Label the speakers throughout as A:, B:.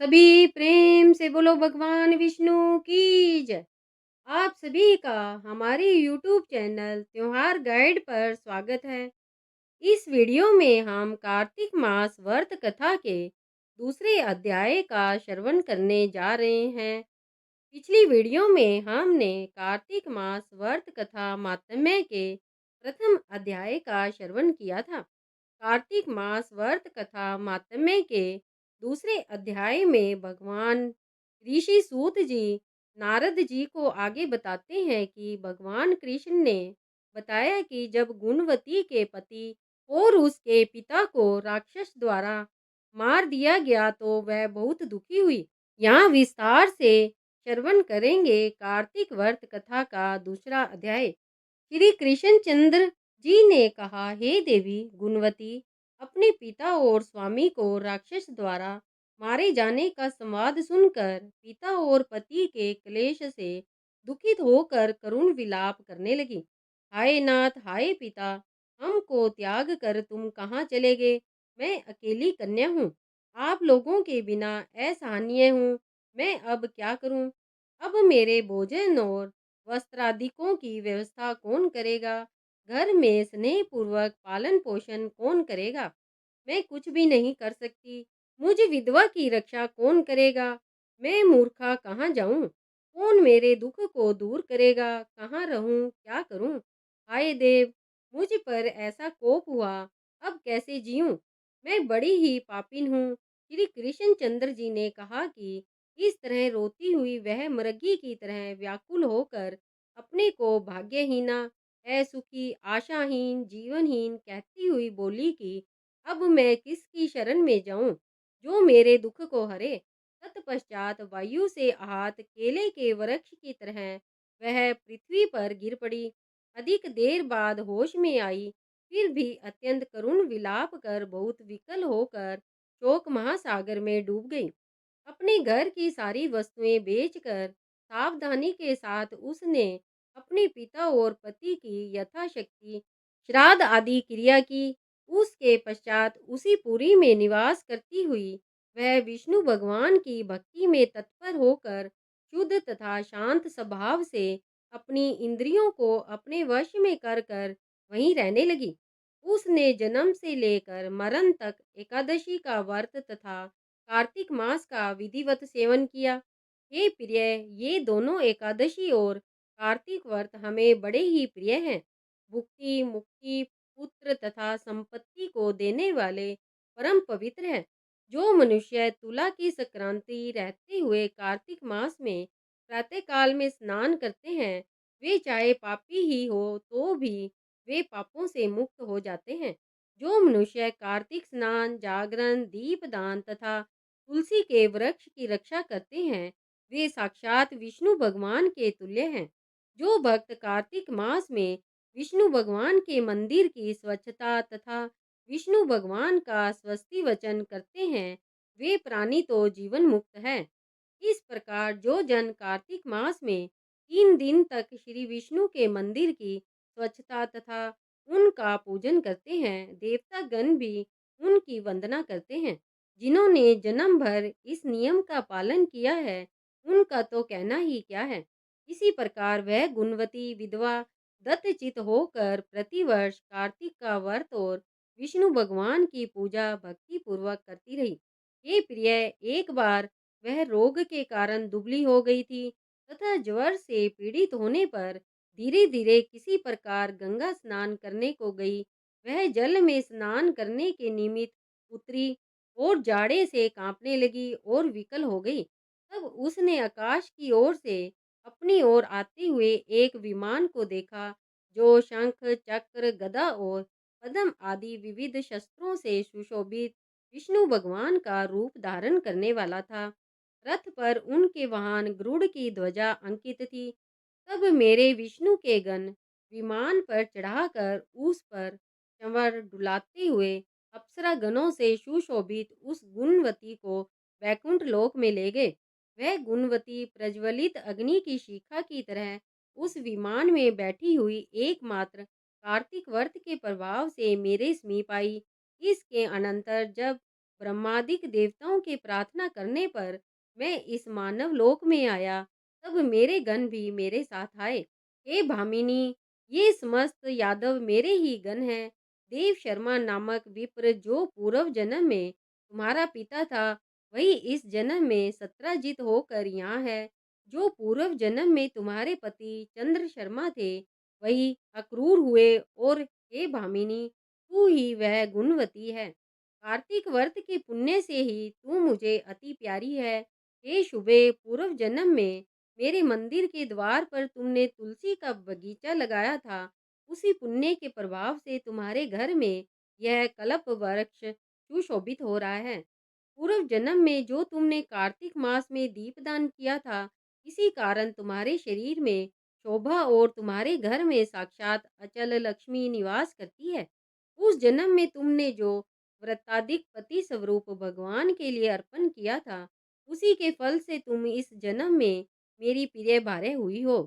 A: सभी प्रेम से बोलो भगवान विष्णु की जय। आप सभी का हमारे YouTube चैनल त्योहार गाइड पर स्वागत है। इस वीडियो में हम कार्तिक मास व्रत कथा के दूसरे अध्याय का श्रवण करने जा रहे हैं। पिछली वीडियो में हमने कार्तिक मास व्रत कथा मातम्य के प्रथम अध्याय का श्रवण किया था। कार्तिक मास व्रत कथा मातम्य के दूसरे अध्याय में भगवान ऋषि सूत जी नारद जी को आगे बताते हैं कि भगवान कृष्ण ने बताया कि जब गुणवती के पति और उसके पिता को राक्षस द्वारा मार दिया गया तो वह बहुत दुखी हुई। यहाँ विस्तार से श्रवण करेंगे कार्तिक व्रत कथा का दूसरा अध्याय। श्री कृष्णचंद्र जी ने कहा, हे देवी गुणवती, अपने पिता और स्वामी को राक्षस द्वारा मारे जाने का संवाद सुनकर पिता और पति के क्लेश से दुखित होकर करुण विलाप करने लगी। हाय नाथ, हाय पिता, हमको त्याग कर तुम कहाँ चले गए? मैं अकेली कन्या हूँ, आप लोगों के बिना असहनीय हूँ। मैं अब क्या करूँ? अब मेरे भोजन और वस्त्रादिकों की व्यवस्था कौन करेगा? घर में स्नेह पूर्वक पालन पोषण कौन करेगा? मैं कुछ भी नहीं कर सकती। मुझ विधवा की रक्षा कौन करेगा? मैं मूर्खा कहाँ जाऊं? कौन मेरे दुख को दूर करेगा? कहाँ रहूं? क्या करूं? हाय देव, मुझ पर ऐसा कोप हुआ, अब कैसे जीऊं? मैं बड़ी ही पापिन हूँ। श्री कृष्णचंद्र जी ने कहा कि इस तरह रोती हुई वह मृगी की तरह व्याकुल होकर अपने को भाग्यहीना, असुखी, आशाहीन, जीवनहीन कहती हुई बोली कि अब मैं किसकी शरण में जाऊं जो मेरे दुख को हरे। तत्पश्चात वायु से आहत केले के वृक्ष की तरह वह पृथ्वी पर गिर पड़ी। अधिक देर बाद होश में आई, फिर भी अत्यंत करुण विलाप कर बहुत विकल होकर शोक महासागर में डूब गई। अपने घर की सारी वस्तुएं बेचकर सावधानी के साथ उसने अपने पिता और पति की यथाशक्ति श्राद्ध आदि क्रिया की। उसके पश्चात उसी पुरी में निवास करती हुई वह विष्णु भगवान की भक्ति में तत्पर होकर शुद्ध तथा शांत स्वभाव से अपनी इंद्रियों को अपने वश में कर कर वहीं रहने लगी। उसने जन्म से लेकर मरण तक एकादशी का व्रत तथा कार्तिक मास का विधिवत सेवन किया। हे प्रिय, ये दोनों एकादशी और कार्तिक व्रत हमें बड़े ही प्रिय हैं। भुक्ति, मुक्ति, पुत्र तथा संपत्ति को देने वाले परम पवित्र है। जो मनुष्य तुला की संक्रांति रहते हुए कार्तिक मास में प्रातः काल में स्नान करते हैं, वे चाहे पापी ही हो तो भी वे पापों से मुक्त हो जाते हैं। जो मनुष्य कार्तिक स्नान, जागरण, दीपदान तथा तुलसी के वृक्ष की रक्षा करते हैं, वे साक्षात विष्णु भगवान के तुल्य हैं। जो भक्त कार्तिक मास में विष्णु भगवान के मंदिर की स्वच्छता तथा विष्णु भगवान का स्वस्ति वचन करते हैं, वे प्राणी तो जीवन मुक्त है। इस प्रकार जो जन कार्तिक मास में 3 दिन तक श्री विष्णु के मंदिर की स्वच्छता तथा उनका पूजन करते हैं, देवता गण भी उनकी वंदना करते हैं। जिन्होंने जन्म भर इस नियम का पालन किया है, उनका तो कहना ही क्या है। इसी प्रकार वह गुणवती विधवा दत्तचित होकर प्रतिवर्ष कार्तिक का व्रत और विष्णु भगवान की पूजा भक्ति पूर्वक करती रही। हे प्रिय, एक बार वह रोग के कारण दुबली हो गई थी तथा ज्वर से पीड़ित होने पर धीरे धीरे किसी प्रकार गंगा स्नान करने को गई। वह जल में स्नान करने के निमित्त उतरी और जाड़े से कांपने लगी और विकल हो गई। तब उसने आकाश की ओर से अपनी ओर आते हुए एक विमान को देखा, जो शंख, चक्र, गदा और पद्म आदि विविध शस्त्रों से सुशोभित विष्णु भगवान का रूप धारण करने वाला था। रथ पर उनके वाहन गरुड़ की ध्वजा अंकित थी। तब मेरे विष्णु के गण विमान पर चढ़ाकर उस पर चंवर डुलाते हुए अप्सरा गणों से सुशोभित उस गुणवती को वैकुंठ लोक में ले गए। वह गुणवती प्रज्वलित अग्नि की शिखा की तरह उस विमान में बैठी हुई एकमात्र कार्तिक व्रत के प्रभाव से मेरे समीप आई। इसके अनंतर जब ब्रह्मादिक देवताओं की प्रार्थना करने पर मैं इस मानव लोक में आया, तब मेरे गण भी मेरे साथ आए। हे भामिनी, ये समस्त यादव मेरे ही गण हैं। देव शर्मा नामक विप्र जो पूर्व जन्म में तुम्हारा पिता था, वही इस जन्म में सत्राजित होकर यहाँ है। जो पूर्व जन्म में तुम्हारे पति चंद्र शर्मा थे, वही अक्रूर हुए। और हे भामिनी, तू ही वह गुणवती है। कार्तिक व्रत के पुण्य से ही तू मुझे अति प्यारी है। हे शुभे, पूर्व जन्म में मेरे मंदिर के द्वार पर तुमने तुलसी का बगीचा लगाया था। उसी पुण्य के प्रभाव से तुम्हारे घर में यह कल्प वृक्ष सुशोभित हो रहा है। पूर्व जन्म में जो तुमने कार्तिक मास में दीपदान किया था, इसी कारण तुम्हारे शरीर में शोभा और तुम्हारे घर में साक्षात अचल लक्ष्मी निवास करती है। उस जन्म में तुमने जो व्रताधिक पति स्वरूप भगवान के लिए अर्पण किया था, उसी के फल से तुम इस जन्म में मेरी प्रिय भार्य हुई हो।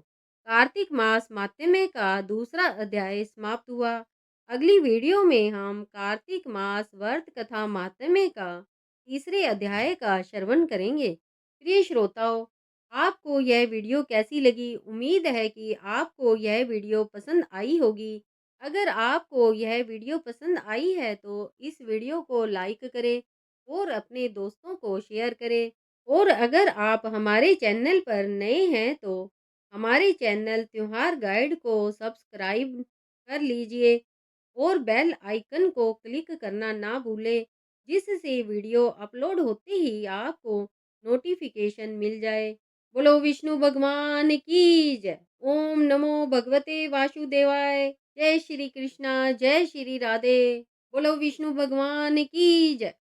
A: कार्तिक मास माहात्म्य का दूसरा अध्याय समाप्त हुआ। अगली वीडियो में हम कार्तिक मास व्रत कथा माहात्म्य का तीसरे अध्याय का श्रवण करेंगे। प्रिय श्रोताओं, आपको यह वीडियो कैसी लगी? उम्मीद है कि आपको यह वीडियो पसंद आई होगी। अगर आपको यह वीडियो पसंद आई है तो इस वीडियो को लाइक करें और अपने दोस्तों को शेयर करें। और अगर आप हमारे चैनल पर नए हैं तो हमारे चैनल त्योहार गाइड को सब्सक्राइब कर लीजिए और बेल आइकन को क्लिक करना ना भूलें, जिससे वीडियो अपलोड होते ही आपको नोटिफिकेशन मिल जाए। बोलो विष्णु भगवान की जय। ओम नमो भगवते वासुदेवाय। जय श्री कृष्णा, जय श्री राधे। बोलो विष्णु भगवान की जय।